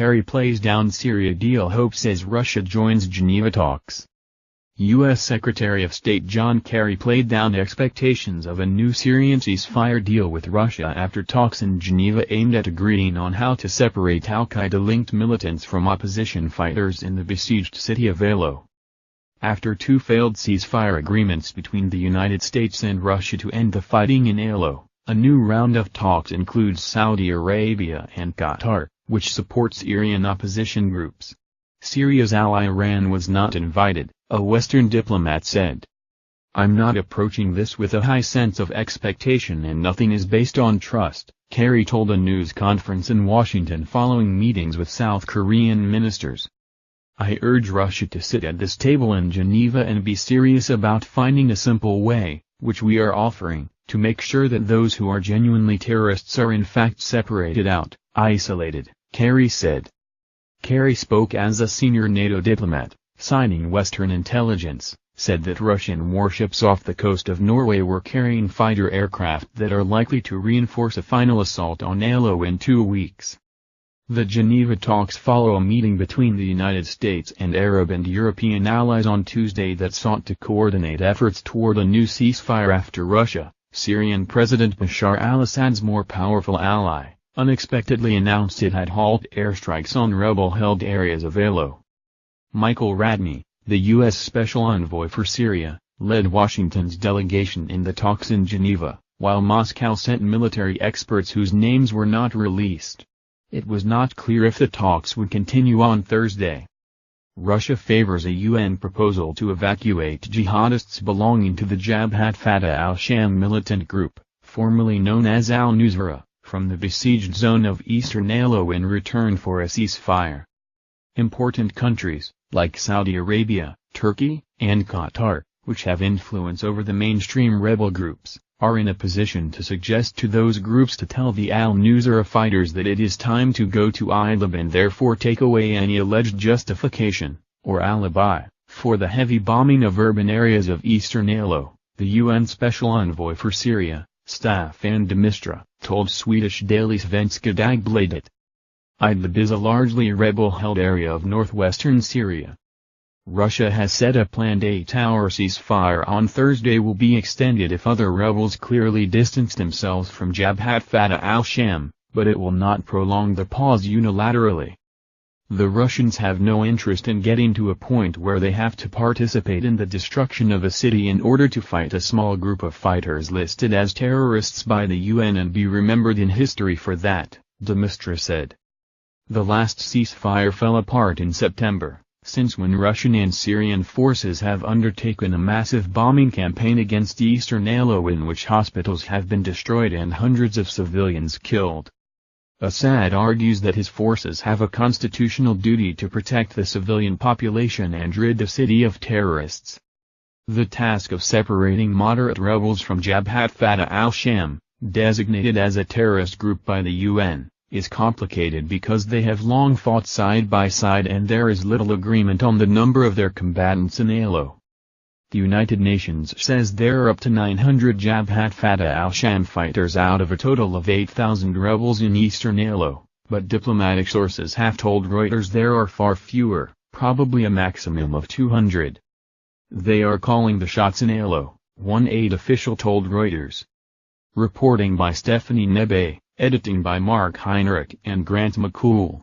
Kerry plays down Syria deal hopes as Russia joins Geneva talks. U.S. Secretary of State John Kerry played down expectations of a new Syrian ceasefire deal with Russia after talks in Geneva aimed at agreeing on how to separate al-Qaeda-linked militants from opposition fighters in the besieged city of Aleppo. After two failed ceasefire agreements between the United States and Russia to end the fighting in Aleppo, a new round of talks includes Saudi Arabia and Qatar, which support Syrian opposition groups. Syria's ally Iran was not invited, a Western diplomat said. "I'm not approaching this with a high sense of expectation and nothing is based on trust," Kerry told a news conference in Washington following meetings with South Korean ministers. "I urge Russia to sit at this table in Geneva and be serious about finding a simple way, which we are offering, to make sure that those who are genuinely terrorists are in fact separated out, isolated," Kerry said. Kerry spoke as a senior NATO diplomat, citing Western intelligence, said that Russian warships off the coast of Norway were carrying fighter aircraft that are likely to reinforce a final assault on Aleppo in 2 weeks. The Geneva talks follow a meeting between the United States and Arab and European allies on Tuesday that sought to coordinate efforts toward a new ceasefire after Russia, Syrian President Bashar al-Assad's more powerful ally, unexpectedly announced it had halted airstrikes on rebel-held areas of Aleppo. Michael Radney, the U.S. Special Envoy for Syria, led Washington's delegation in the talks in Geneva, while Moscow sent military experts whose names were not released. It was not clear if the talks would continue on Thursday. Russia favors a UN proposal to evacuate jihadists belonging to the Jabhat Fatah al-Sham militant group, formerly known as al-nusra, from the besieged zone of eastern Aleppo in return for a ceasefire. Important countries, like Saudi Arabia, Turkey, and Qatar, which have influence over the mainstream rebel groups, are in a position to suggest to those groups to tell the al-nusra fighters that it is time to go to Idlib and therefore take away any alleged justification, or alibi, for the heavy bombing of urban areas of eastern Aleppo, the UN Special Envoy for Syria, Staffan de Mistra, told Swedish daily Svenska Dagbladet. Idlib is a largely rebel-held area of northwestern Syria. Russia has said a planned 8-hour ceasefire on Thursday will be extended if other rebels clearly distance themselves from Jabhat Fatah al-Sham, but it will not prolong the pause unilaterally. The Russians have no interest in getting to a point where they have to participate in the destruction of a city in order to fight a small group of fighters listed as terrorists by the UN and be remembered in history for that, de Mistra said. The last ceasefire fell apart in September, since when Russian and Syrian forces have undertaken a massive bombing campaign against eastern Aleppo in which hospitals have been destroyed and hundreds of civilians killed. Assad argues that his forces have a constitutional duty to protect the civilian population and rid the city of terrorists. The task of separating moderate rebels from Jabhat Fatah al-Sham, designated as a terrorist group by the UN, is complicated because they have long fought side by side and there is little agreement on the number of their combatants in Aleppo. The United Nations says there are up to 900 Jabhat Fatah al-Sham fighters out of a total of 8,000 rebels in eastern Aleppo, but diplomatic sources have told Reuters there are far fewer, probably a maximum of 200. They are calling the shots in Aleppo, one aide official told Reuters. Reporting by Stephanie Nebe, editing by Mark Heinrich and Grant McCool.